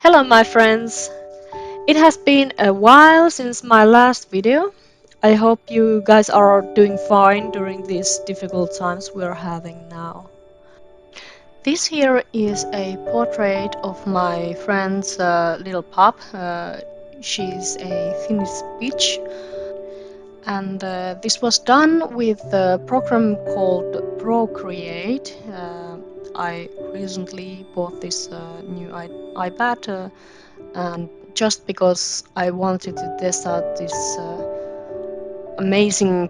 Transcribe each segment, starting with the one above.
Hello my friends! It has been a while since my last video. I hope you guys are doing fine during these difficult times we're having now. This here is a portrait of my friend's little pup. She's a Finnish Spitz, and this was done with a program called Procreate. I recently bought this new iPad and just because I wanted to test out this amazing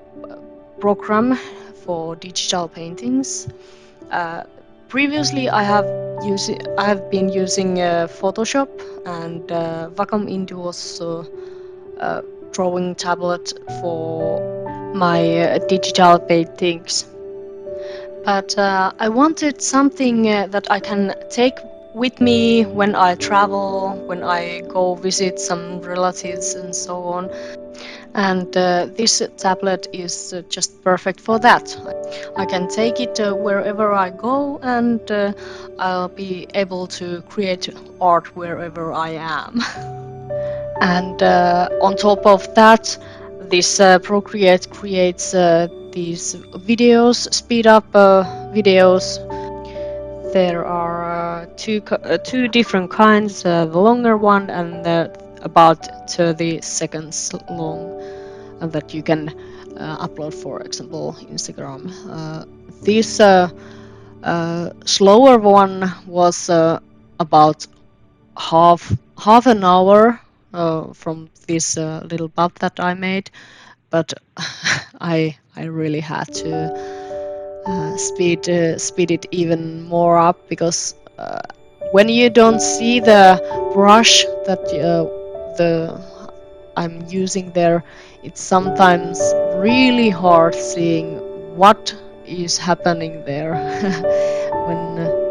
program for digital paintings. Uh, Previously, I have been using Photoshop and Wacom Indie was uh, drawing tablet for my digital paintings. But I wanted something that I can take with me when I travel, when I go visit some relatives and so on. And this tablet is just perfect for that. I can take it wherever I go and I'll be able to create art wherever I am. And on top of that, this Procreate creates these videos, speed up videos. There are two different kinds, the longer one and the about 30 seconds long, that you can upload, for example, Instagram. This slower one was about half an hour from this little pup that I made, but I really had to speed it even more up because when you don't see the brush that the I'm using there, it's sometimes really hard seeing what is happening there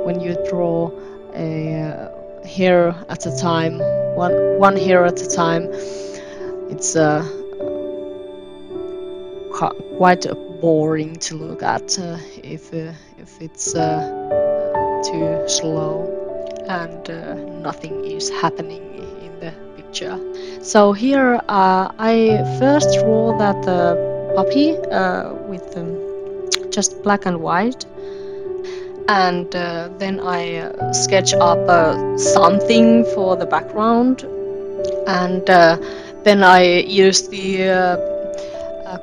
when you draw a hair at a time, one hair at a time. It's quite boring to look at if it's too slow and nothing is happening in the picture. So here I first draw that puppy with just black and white, and then I sketch up something for the background, and then I use the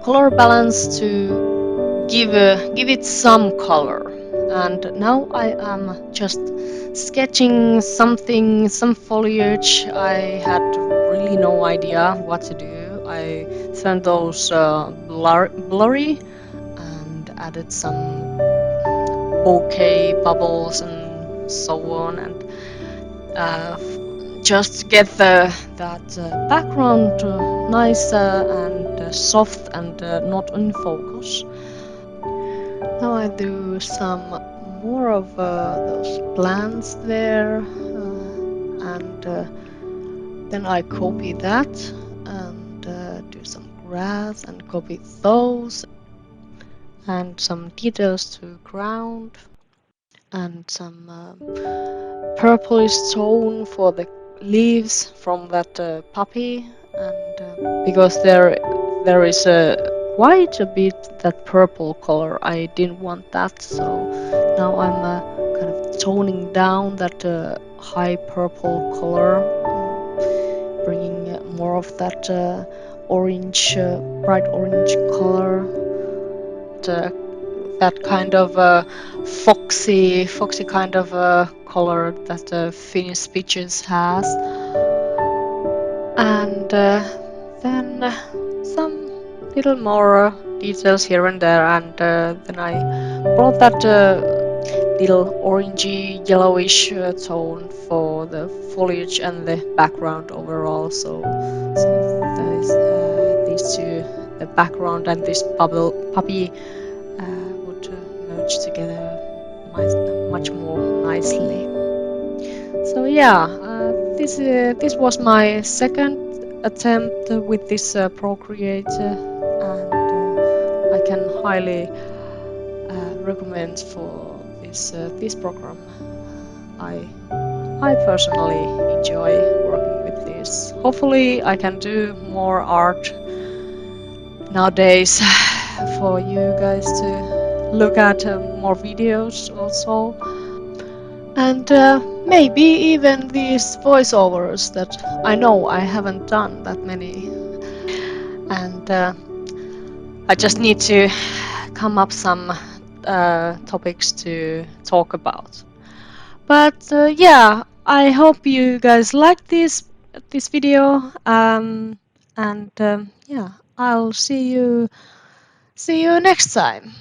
color balance to give it some color. And now I am just sketching something, some foliage. I had really no idea what to do. I turned those blurry and added some bokeh bubbles and so on, and just get that background nice and soft and not in focus. Now I do some more of those plants there, and then I copy that and do some grass and copy those and some details to ground and some purplish tone for the leaves from that puppy, and because there is quite a bit that purple color, I didn't want that, so now I'm kind of toning down that high purple color, bringing more of that orange, bright orange color, that kind of foxy kind of color that Finnish Spitz has, and then some little more details here and there, and then I brought that little orangey yellowish tone for the foliage and the background overall. So these two, the background and this puppy would merge together much more nicely. So yeah, this was my second attempt with this Procreate, and I can highly recommend for this program. I I personally enjoy working with this. Hopefully, I can do more art nowadays for you guys to look at more videos also. And maybe even these voiceovers that I know I haven't done that many. And I just need to come up some topics to talk about. But yeah, I hope you guys liked this video. And yeah, I'll see you next time.